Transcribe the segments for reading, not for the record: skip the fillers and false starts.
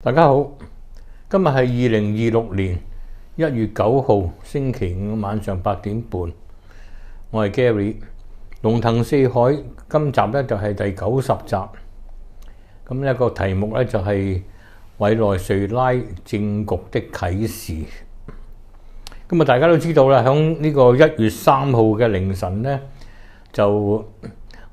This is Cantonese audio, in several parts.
大家好，今日係2026年1月9號星期五晚上8點半，我係 Gary， 龍騰四海，今集咧就係第90集。咁呢個題目咧就係委內瑞拉政局的啟示。咁啊，大家都知道啦，響呢個1月3號嘅凌晨咧，就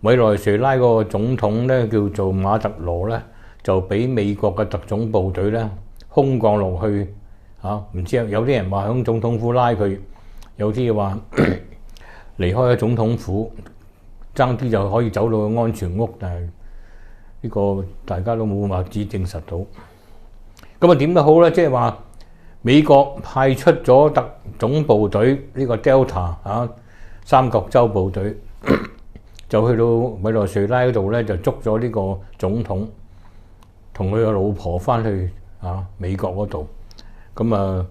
委內瑞拉個總統咧叫做馬特羅咧，就俾美國嘅特種部隊咧空降落去唔知有啲人話響總統府拉佢，有啲話離開咗總統府，爭啲就可以走到安全屋，但係呢個大家都冇辦法證實到。咁啊點都好咧，即係話美國派出咗特種部隊呢個 Delta 三角洲部隊，就去到委內瑞拉嗰度咧，就捉咗呢個總統同佢個老婆翻去美國嗰度。咁啊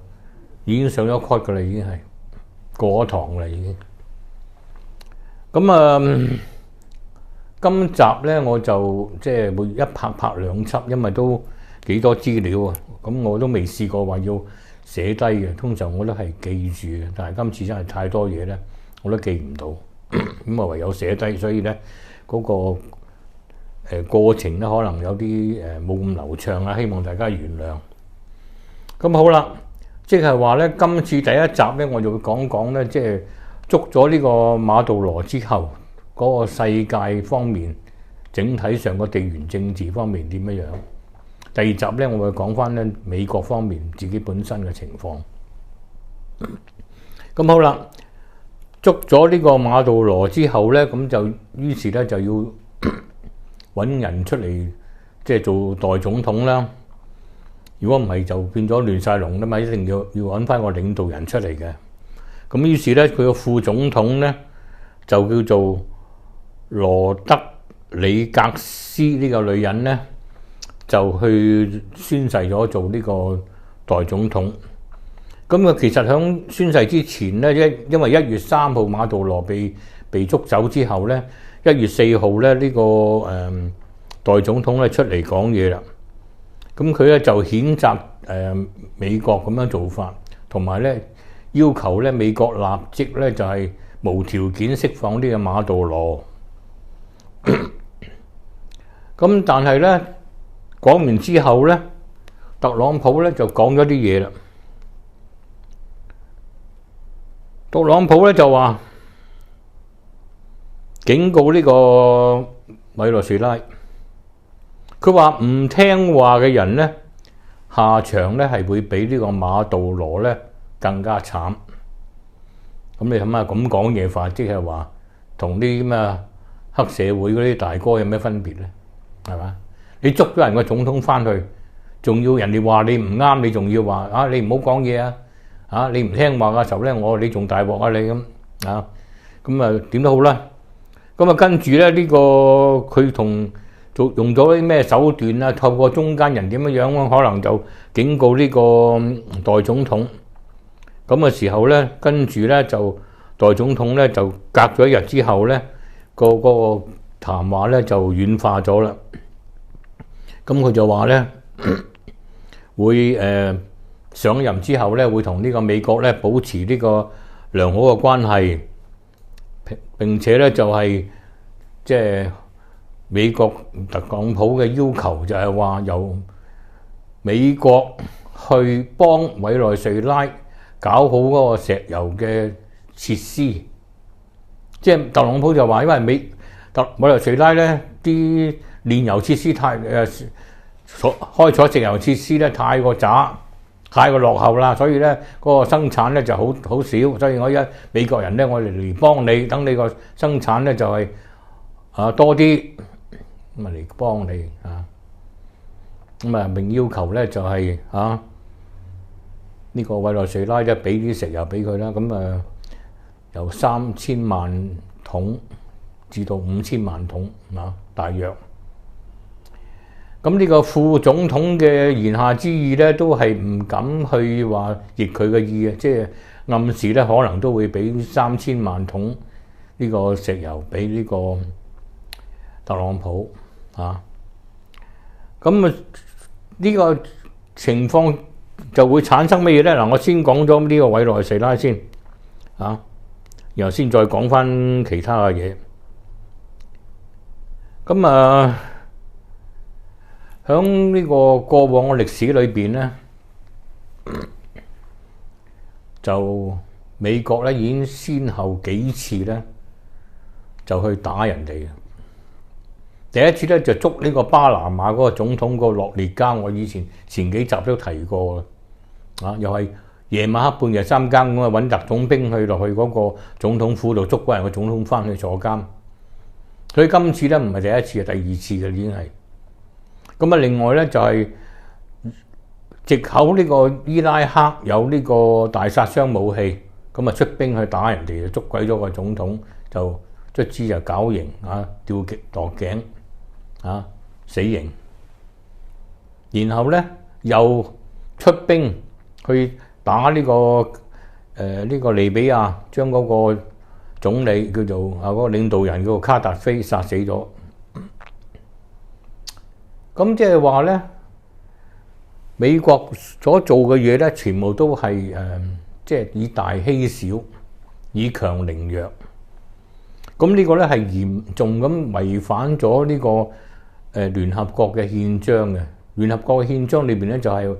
已經上咗 court 噶啦，已經係過咗堂啦，已經。咁今集咧我就即係會一拍兩輯，因為都幾多資料啊。咁我都未試過話要寫低嘅，通常我都係記住嘅，但係今次真係太多嘢咧，我都記唔到。咁啊唯有寫低，所以咧嗰個過程咧可能有啲冇咁流暢啦，希望大家原諒。咁好啦，即係話咧，今次第一集咧，我就會講講咧，即係捉咗呢個馬杜羅之後，嗰個世界方面整體上個地緣政治方面點樣樣。第二集咧，我會講翻咧美國方面自己本身嘅情況。咁好啦，捉咗呢個馬杜羅之後咧，咁就於是咧就要揾人出嚟，即係做代總統啦。如果唔係就變咗亂晒龍啦嘛，一定要揾翻個領導人出嚟嘅。咁於是咧，佢個副總統咧就叫做羅德里格斯呢個女人咧，就去宣誓咗做呢個代總統。咁啊，其實喺宣誓之前咧，因為1月3號馬杜羅被捉走之後咧，1月4號咧呢個代總統咧出嚟講嘢啦。咁佢咧就譴責美國咁樣做法，同埋咧要求咧美國立即咧就係無條件釋放呢個馬杜羅。咁但係咧講完之後咧，特朗普咧就講咗啲嘢啦。特朗普咧就話警告呢個委內瑞拉，佢話唔聽話嘅人咧，下場咧係會比呢個馬杜羅咧更加慘。咁你諗下咁講嘢法，即係話同啲咩黑社會嗰啲大哥有咩分別咧？係嘛？你捉咗人個總統翻去，仲要人哋話你唔啱，你仲要話你唔好講嘢啊！你唔聽話嘅時候咧，你仲大鑊啊你咁咁點都好啦。咁跟住咧呢個佢用咗啲咩手段啊？透過中間人點樣可能就警告呢個代總統。咁嘅時候咧，跟住咧就代總統咧就隔咗一日之後咧，個談話咧就軟化咗啦。咁佢就話咧會上任之後咧會同呢個美國咧保持呢個良好嘅關係，並且咧就係即係美國特朗普嘅要求就係話由美國去幫委內瑞拉搞好嗰個石油嘅設施。即係特朗普就話因為委內瑞拉咧啲煉油設施開採石油設施咧太過渣，太過落後啦，所以咧嗰個生產咧就好少，所以美國人咧我哋嚟幫你，等你個生產咧就係多啲，咁嚟幫你並要求咧就係呢個委內瑞拉咧俾啲石油俾佢啦，咁由3000萬桶至到5000萬桶大約。咁呢個副總統嘅言下之意咧，都係唔敢去話逆佢嘅意嘅，即係暗示咧可能都會俾3000萬桶呢個石油俾呢個特朗普咁呢個情況就會產生乜嘢咧？嗱，我先講咗呢個委內瑞拉先啊，然後先再講翻其他嘅嘢。咁啊，喺呢個過往嘅歷史裏邊咧，就美國咧已經先後幾次咧就去打人哋嘅。第一次咧就捉呢個巴拿馬嗰個總統個洛列加，我以前幾集都提過啊，又係夜晚黑半夜三更咁啊，揾特種兵去落去嗰個總統府度捉嗰人個總統翻去坐監。所以今次咧唔係第一次，係第二次嘅已經係。咁啊，另外咧就係藉口呢個伊拉克有呢個大殺傷武器，咁啊出兵去打人哋，就捉鬼咗個總統，就卒之就絞刑啊，吊頸墮頸啊，死刑。然後咧又出兵去打呢個利比亞，將嗰個總理叫做嗰個領導人叫做卡達菲殺死咗。咁即係話咧，美國所做嘅嘢咧，全部都係即係以大欺小，以強凌弱。咁呢個咧係嚴重咁違反咗呢個聯合國嘅憲章嘅。聯合國嘅憲章裏邊咧就係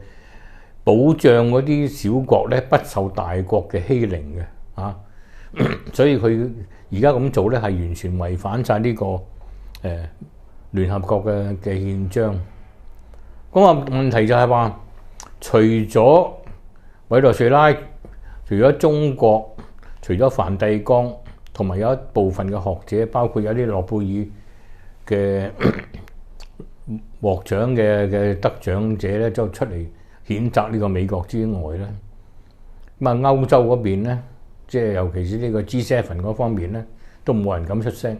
保障嗰啲小國咧不受大國嘅欺凌嘅啊，所以佢而家咁做咧係完全違反晒呢個聯合國嘅憲章。咁啊問題就係話，除咗委內瑞拉，除咗中國，除咗梵蒂岡，同埋有一部分嘅學者，包括有啲諾貝爾嘅獲獎嘅得獎者咧，就出嚟譴責呢個美國之外咧，咁啊歐洲嗰邊咧，即係尤其是呢個 G7 嗰方面咧，都冇人敢出聲。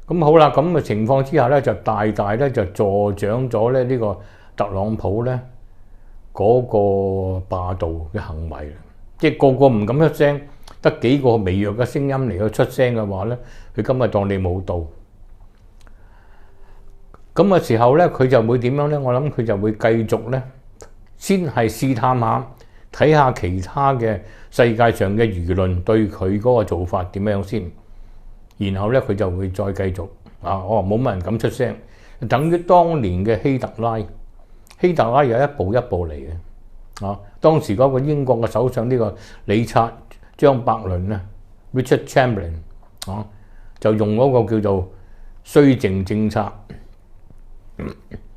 咁好啦，咁嘅情況之下咧，就大大咧就助長咗咧呢個特朗普咧嗰個霸道嘅行為。即係個個唔敢出聲，得幾個微弱嘅聲音嚟去出聲嘅話咧，佢今日當你冇到。咁嘅時候咧，佢就會點樣咧？我諗佢就會繼續咧，先係試探下，睇下其他嘅世界上嘅輿論對佢嗰個做法點樣先。然後咧，佢就會再繼續冇乜人敢出聲，等於當年嘅希特拉。希特拉有一步一步嚟嘅啊。當時嗰個英國嘅首相呢個理察張伯倫啊 ，Richard Chamberlain 啊，就用嗰個叫做綏靖政策，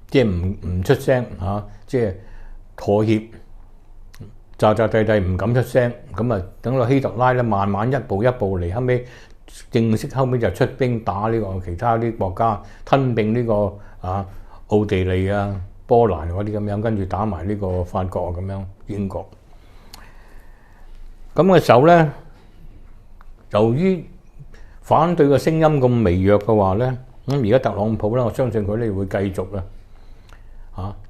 即係唔出聲即係妥協，詐詐諦諦唔敢出聲。咁啊，等到希特拉咧，慢慢一步一步嚟，後尾正式後尾就出兵打呢個其他啲國家，吞併呢個奧地利啊、波蘭嗰啲咁樣，跟住打埋呢個法國咁樣、英國。咁嘅時候咧，由於反對嘅聲音咁微弱嘅話咧，咁而家特朗普咧，我相信佢哋會繼續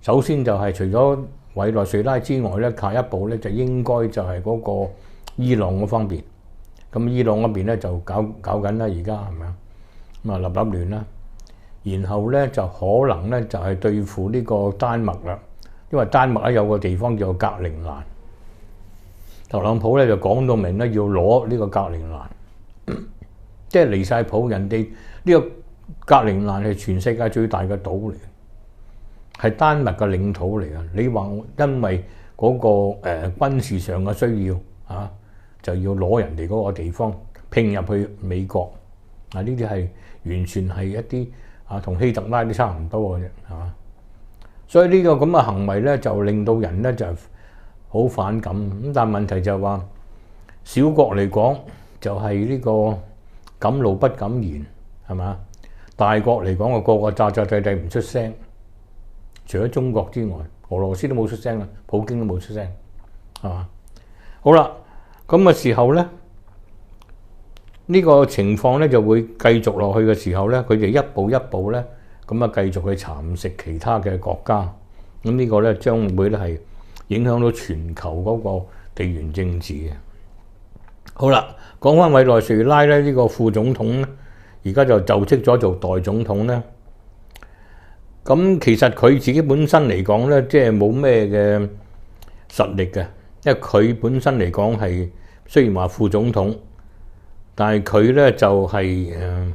首先就係除咗委內瑞拉之外咧，下一步咧就應該就係嗰個伊朗嗰方面。咁伊朗嗰邊咧就搞緊啦，而家係咪啊？咁啊立亂啦，然後咧就可能咧就係對付呢個丹麥啦，因為丹麥咧有個地方叫格陵蘭，特朗普咧就講到明咧要攞呢個格陵蘭，即係離晒譜。人哋呢個格陵蘭係全世界最大嘅島嚟，係丹麥嘅領土嚟嘅。你話因為嗰個軍事上嘅需要就要攞人哋嗰個地方拼入去美國呢啲係完全係一啲同希特拉都差唔多嘅啫，係嘛？所以呢個咁嘅行為咧，就令到人咧就好反感。咁但係問題就係話，小國嚟講就係呢個敢怒不敢言，係嘛？大國嚟講個個詐詐諦諦唔出聲，除咗中國之外，俄羅斯都冇出聲啦，普京都冇出聲，係嘛？好啦。咁嘅時候咧，呢個情況咧就會繼續落去嘅時候咧，佢哋一步一步咧咁繼續去蠶食其他嘅國家。咁呢個咧將會咧係影響到全球嗰個地緣政治嘅。好啦，講翻委內瑞拉咧，呢個副總統咧，而家就職咗做代總統咧。咁其實佢自己本身嚟講咧，即係冇咩嘅實力嘅，因為佢本身嚟講係雖然話副總統，但係佢咧就係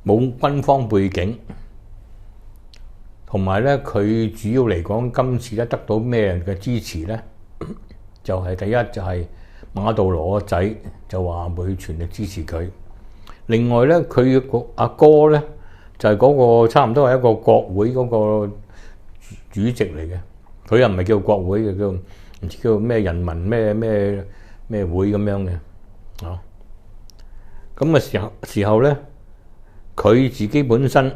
冇軍方背景，同埋咧佢主要嚟講今次咧得到咩人嘅支持咧？就係第一就係馬杜羅個仔就話會全力支持佢。另外咧，佢個阿哥咧就係嗰個差唔多係一個國會嗰個主席嚟嘅。佢又唔係叫國會嘅，叫唔知叫咩人民咩會咁樣嘅。啊，咁嘅時候咧，佢自己本身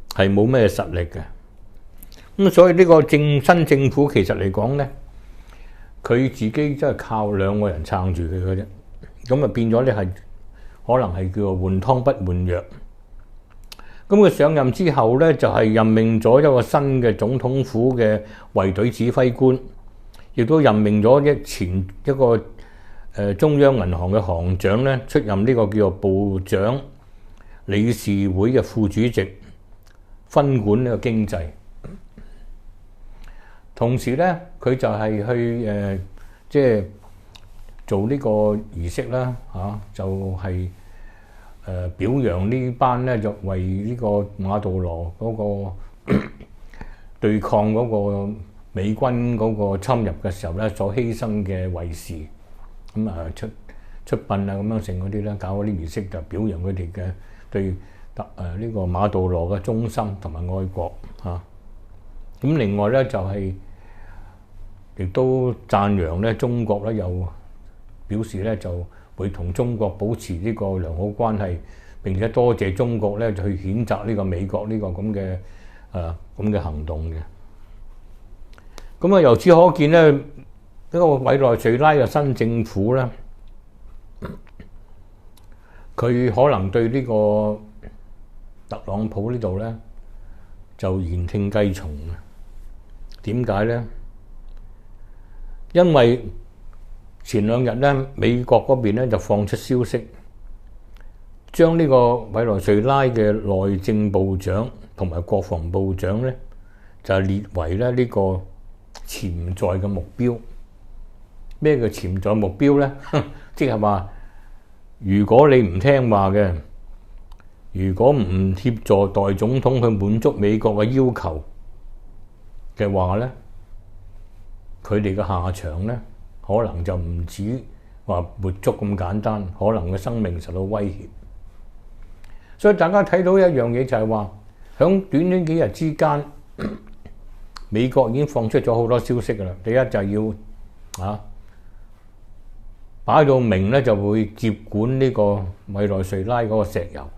係冇咩實力嘅。咁所以呢個新政府其實嚟講咧，佢自己真係靠兩個人撐住佢嘅啫。咁啊變咗咧係可能係叫做換湯不換藥。咁佢上任之後咧，就係任命咗一個新嘅總統府嘅衛隊指揮官，亦都任命咗一個中央銀行嘅行長咧，出任呢個叫做部長理事會嘅副主席，分管呢個經濟。同時咧，佢就係去即係做呢個儀式啦，就係表揚呢班咧，就為呢個馬杜羅嗰個對抗嗰個美軍嗰個侵入嘅時候咧，所犧牲嘅衛士，咁出殯啊咁樣成嗰啲咧，搞嗰啲儀式就表揚佢哋嘅對呢個馬杜羅嘅忠心同埋愛國嚇。咁另外咧就係亦都讚揚咧中國咧，又表示咧就會同中國保持呢個良好關係，並且多謝中國咧去譴責呢個美國呢個咁嘅行動嘅。咁啊，由此可見咧，呢個委內瑞拉嘅新政府咧，佢可能對呢個特朗普呢度咧就言聽計從啊。點解咧？因為前兩日咧，美國嗰邊咧就放出消息，將呢個委內瑞拉嘅內政部長同埋國防部長咧，就列為咧呢個潛在嘅目標。咩叫潛在目標咧？即係話，如果你唔聽話嘅，如果唔協助代總統去滿足美國嘅要求嘅話咧，佢哋嘅下場咧，可能就唔止話沒足咁簡單，可能嘅生命受到威脅。所以大家睇到一樣嘢就係話，響短幾日之間，美國已經放出咗好多消息㗎啦。第一就係要擺到明咧，就會接管呢個委內瑞拉嗰個石油，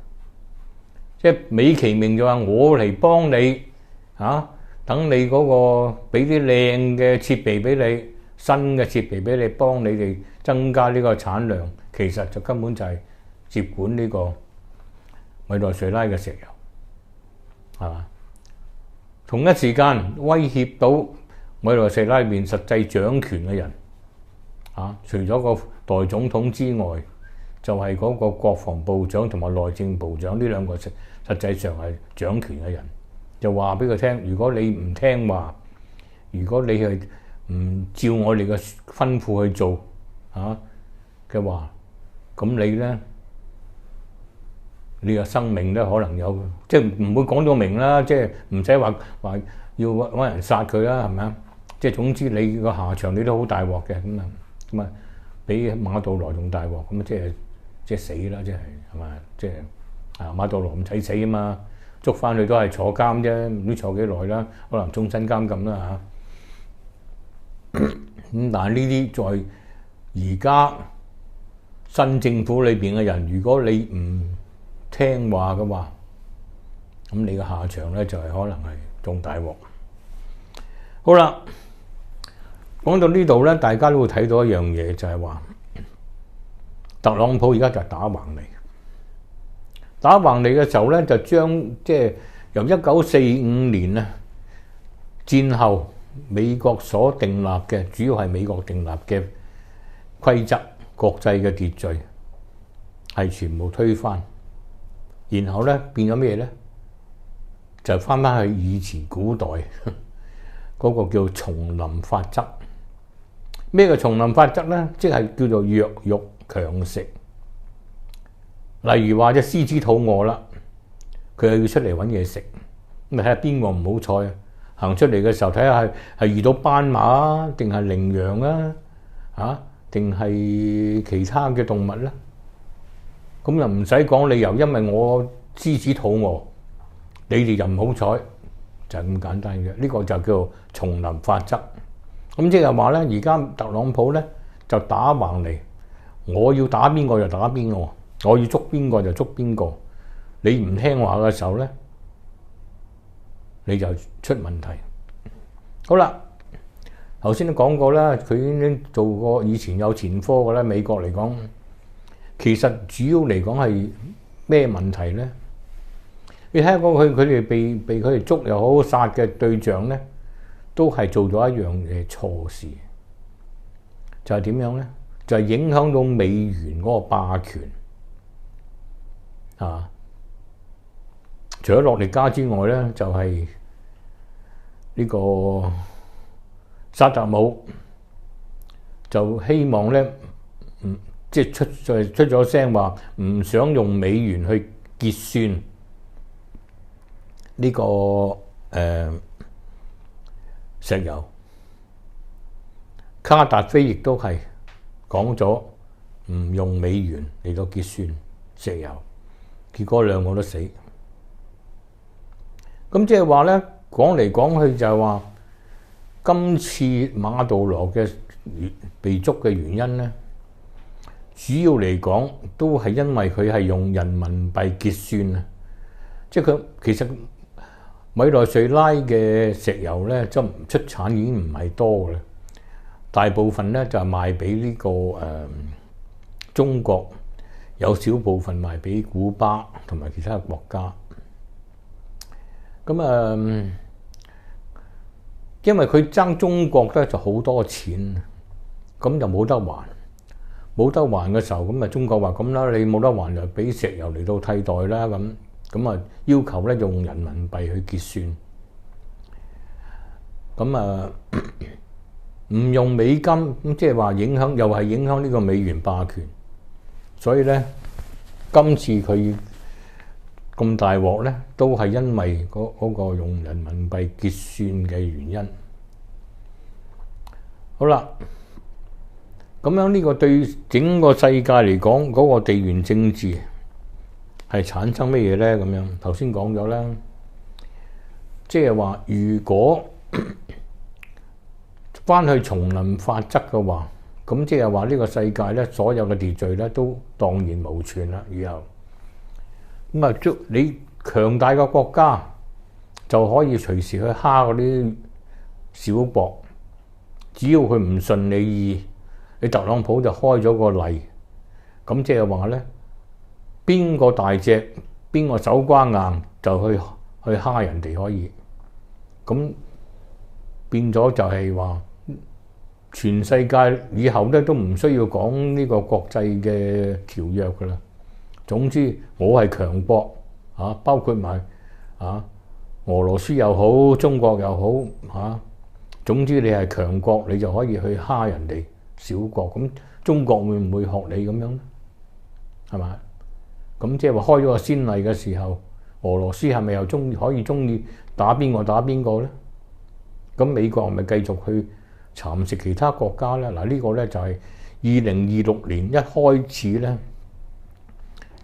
即係美其名就話我嚟幫你等你嗰個俾啲靚嘅設備俾你，新嘅設備俾你，幫你哋增加呢個產量。其實就根本就係接管呢個委內瑞拉嘅石油，係嘛？同一時間威脅到委內瑞拉入面實際掌權嘅人，除咗個代總統之外，就係嗰個國防部長同埋內政部長呢兩個實際上係掌權嘅人。就話俾佢聽，如果你唔聽話，如果你係唔照我哋嘅吩咐去做嘅話，咁你咧，你嘅生命咧可能有，即係唔會講到明啦，即係唔使話要揾人殺佢啦，係咪啊？即係總之你個下場你都好大鑊嘅，咁啊比馬杜羅仲大鑊，咁啊即係死啦，即係嘛？即係馬杜羅唔使死啊嘛！捉翻去都係坐監啫，唔知坐幾耐啦，可能終身監禁啦嚇。咁但係呢啲在而家新政府裏邊嘅人，如果你唔聽話嘅話，咁你嘅下場咧就係可能係仲大鑊。好啦，講到呢度咧，大家都會睇到一樣嘢，就係話特朗普而家就係打橫嚟。打橫嚟嘅時候咧，就將即係由1945年啊戰後美國所訂立嘅，主要係美國訂立嘅規則、國際嘅秩序，係全部推翻，然後咧變咗咩咧？就翻去以前古代嗰個叫叢林法則。咩叫叢林法則咧？即係叫做弱肉強食。例如話隻獅子肚餓啦，佢又要出嚟揾嘢食，咁睇下邊個唔好彩啊！行出嚟嘅時候睇下係遇到斑馬啊，定係羚羊啊，定係其他嘅動物咧？咁又唔使講理由，因為我獅子肚餓，你哋就唔好彩，就係咁簡單嘅。呢個就叫叢林法則。咁即係話咧，而家特朗普咧就打橫嚟，我要打邊個就打邊個，我要捉邊個就捉邊個。你唔聽話嘅時候咧，你就出問題。好啦，頭先都講過啦，佢已經做過以前有前科嘅啦。美國嚟講，其實主要嚟講係咩問題咧？你睇下佢哋被佢哋捉又好殺嘅對象咧，都係做咗一樣嘢錯事，就係點樣咧？就係影響到美元嗰個霸權啊！除咗洛利加之外咧，就係呢個薩達姆就希望咧，即係出咗聲話唔想用美元去結算呢個石油。卡達菲亦都係講咗唔用美元嚟到結算石油，結果兩個都死。咁即係話咧，講嚟講去就係話，今次馬杜羅嘅被捉嘅原因咧，主要嚟講都係因為佢係用人民幣結算啊！即係佢其實委內瑞拉嘅石油咧，即係出產已經唔係多嘅啦，大部分咧就係賣俾呢個中國，有少部分賣俾古巴同埋其他國家。咁因為佢爭中國咧就好多錢，咁就冇得還。冇得還嘅時候，咁中國話咁啦，你冇得還就俾石油嚟到替代啦。咁要求咧用人民幣去結算。咁唔用美金，咁即係話影響呢個美元霸權。所以咧，今次佢咁大鑊咧，都係因為嗰個用人民幣結算嘅原因。好啦，咁樣呢個對整個世界嚟講，嗰個地緣政治係產生咩嘢咧？咁樣頭先講咗啦，即係話如果翻去叢林法則嘅話，咁即係話呢個世界咧，所有嘅秩序咧都蕩然無存啦。以後咁你強大嘅國家就可以隨時去蝦嗰啲小國，只要佢唔順你意，你特朗普就開咗個例，咁即係話咧，邊個大隻，邊個手瓜硬就去蝦人哋可以，咁變咗就係話全世界以後咧都唔需要講呢個國際嘅條約噶啦。總之我係強國啊，包括埋啊俄羅斯又好，中國又好啊，總之你係強國，你就可以去蝦人哋小國。咁中國會唔會學你咁樣咧？係咪？咁即係話開咗個先例嘅時候，俄羅斯係咪又可以中意打邊個打邊個咧？咁美國係咪繼續去蠶食其他國家咧？嗱，呢個咧就係2026年一開始咧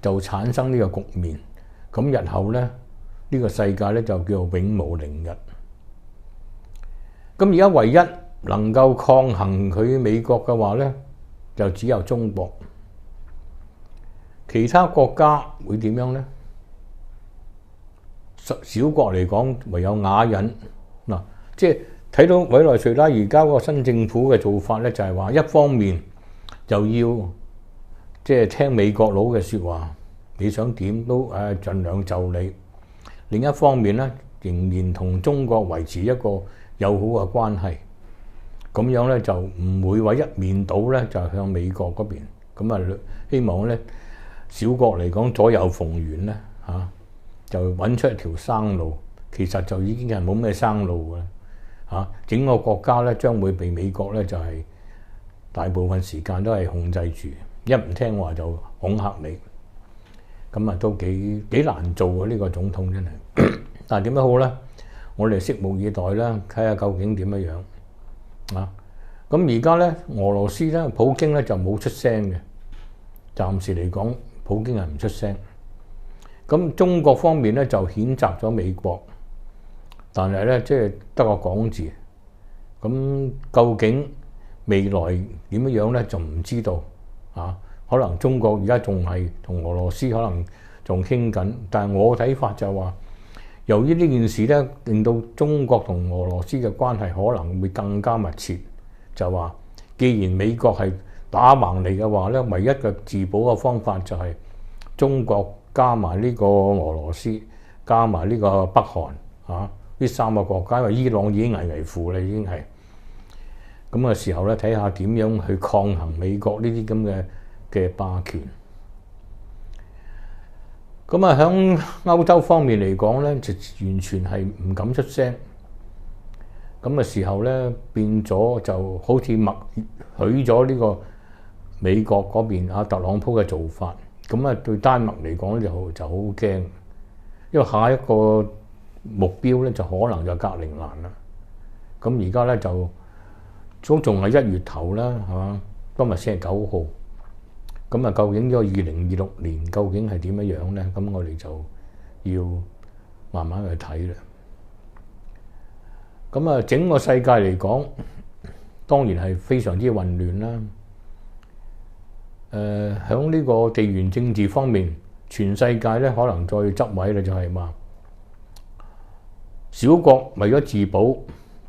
就產生呢個局面。咁日後咧呢個世界咧就叫做永無寧日。咁而家唯一能夠抗衡佢美國嘅話咧，就只有中國。其他國家會點樣咧？小國嚟講，唯有啞忍嗱。即係睇到委內瑞拉而家個新政府嘅做法咧，就係話一方面就要即係聽美國佬嘅説話，你想點都盡量就你；另一方面咧，仍然同中國維持一個友好嘅關係。咁樣咧就唔會話一面倒咧，就向美國嗰邊。咁希望咧小國嚟講左右逢源咧就揾出一條生路，其實就已經係冇咩生路㗎。整個國家咧將會被美國咧就係大部分時間都係控制住，一唔聽話就恐嚇你。咁都幾難做嘅呢個總統真係。但係點樣好咧？我哋拭目以待啦，睇下究竟點樣咁而家咧，俄羅斯咧，普京咧就冇出聲嘅。暫時嚟講，普京係唔出聲。咁中國方面咧就譴責咗美國，但係咧即係得個講字。咁究竟未來點樣咧就唔知道可能中國而家仲係同俄羅斯可能仲傾緊，但係我睇法就係話，由於呢件事咧，令到中國同俄羅斯嘅關係可能會更加密切。就話，既然美國係打橫嚟嘅話咧，唯一嘅自保嘅方法就係中國加埋呢個俄羅斯，加埋呢個北韓呢三個國家，因為伊朗已經危危乎啦，已經係咁嘅時候咧，睇下點樣去抗衡美國呢啲咁嘅霸權。咁喺歐洲方面嚟講咧，就完全係唔敢出聲。咁嘅時候咧，變咗就好似默許咗呢個美國嗰邊特朗普嘅做法。咁對丹麥嚟講就好驚，因為下一個目標咧就可能就格陵蘭啦。咁而家咧就都仲係1月頭啦，係嘛？今日先係9號。咁究竟呢個2026年究竟係點樣咧？咁我哋就要慢慢去睇啦。咁整個世界嚟講，當然係非常之混亂啦。喺呢個地緣政治方面，全世界咧可能再執位咧，就係話小國為咗自保，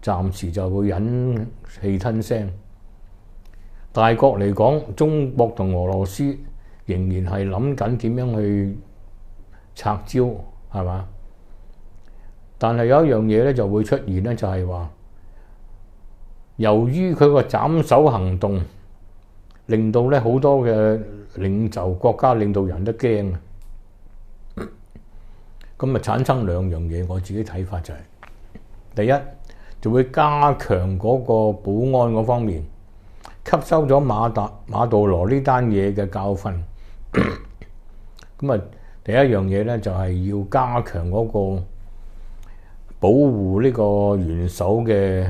暫時就會忍氣吞聲。大國嚟講，中國同俄羅斯仍然係諗緊點樣去拆招，係嘛？但係有一樣嘢咧就會出現咧，就係話，由於佢個斬首行動，令到咧好多嘅領袖、國家領導人都驚啊！咁產生兩樣嘢，我自己睇法就係，第一就會加強嗰個保安嗰方面，吸收咗馬杜羅呢單嘢嘅教訓。咁第一樣嘢咧就係要加強嗰個保護呢個元首嘅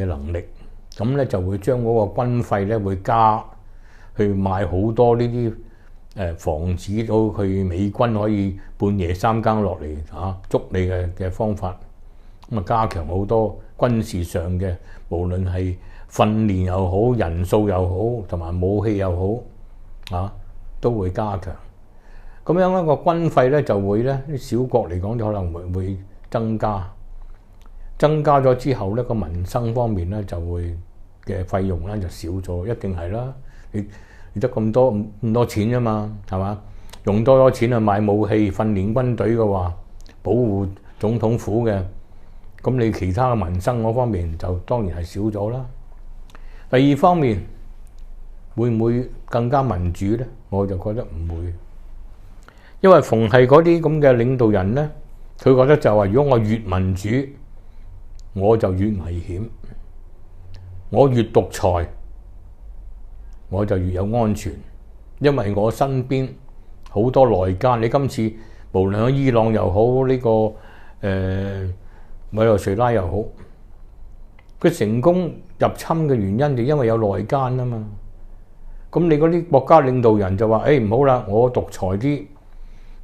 能力，咁咧就會將嗰個軍費咧會加去買好多呢啲防止到佢美軍可以半夜3更落嚟捉你嘅方法。咁加強好多軍事上嘅，無論係訓練又好、人數又好，同埋武器又好都會加強。咁樣一個軍費咧就會咧啲小國嚟講就可能會增加咗之後咧，個民生方面咧就會嘅費用咧就少咗，一定係啦。你得咁多錢啫嘛，係嘛？用多咗錢去買武器、訓練軍隊嘅話，保護總統府嘅，咁你其他嘅民生嗰方面就當然係少咗啦。第二方面會唔會更加民主咧？我就覺得唔會。因為逢係嗰啲咁嘅領導人咧，佢覺得就話，如果我越民主，我就越危險；我越獨裁，我就越有安全。因為我身邊好多內奸，你今次無論喺伊朗又好，呢個委內瑞拉又好，佢成功入侵嘅原因就因為有內奸啊嘛。咁你嗰啲國家領導人就話：唔好啦，我獨裁啲。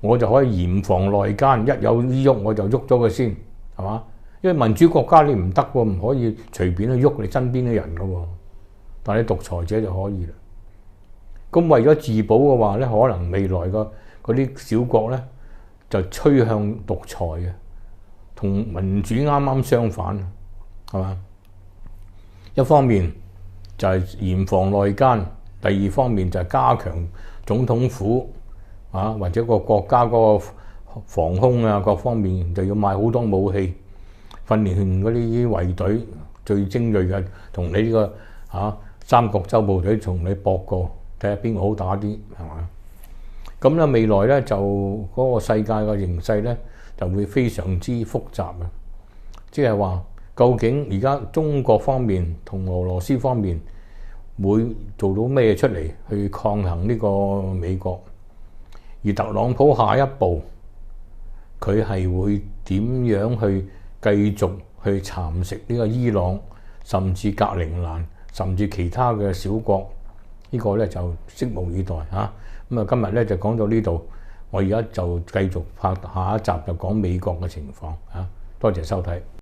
我就可以嚴防內奸，一有喐我就喐咗佢先，係嘛？因為民主國家你唔得喎，唔可以隨便去喐你身邊嘅人噶喎。但係你獨裁者就可以啦。咁為咗自保嘅話咧，可能未來嗰啲小國咧就趨向獨裁嘅，同民主啱啱相反，係嘛？一方面就係嚴防內奸，第二方面就係加強總統府。或者個國家嗰個防空各方面就要買好多武器，訓練嗰啲衛隊最精鋭嘅，同你呢個三角洲部隊同你搏過，睇下邊個好打啲，係嘛？咁咧未來咧就嗰個世界嘅形勢咧就會非常之複雜啊！即係話，究竟而家中國方面同俄羅斯方面會做到咩出嚟去抗衡呢個美國？而特朗普下一步佢係會點樣去繼續去蠶食呢個伊朗，甚至格陵蘭，甚至其他嘅小國？呢個咧就拭目以待嚇。咁啊，今日咧就講到呢度，我而家就繼續拍下一集就講美國嘅情況嚇。多謝收睇。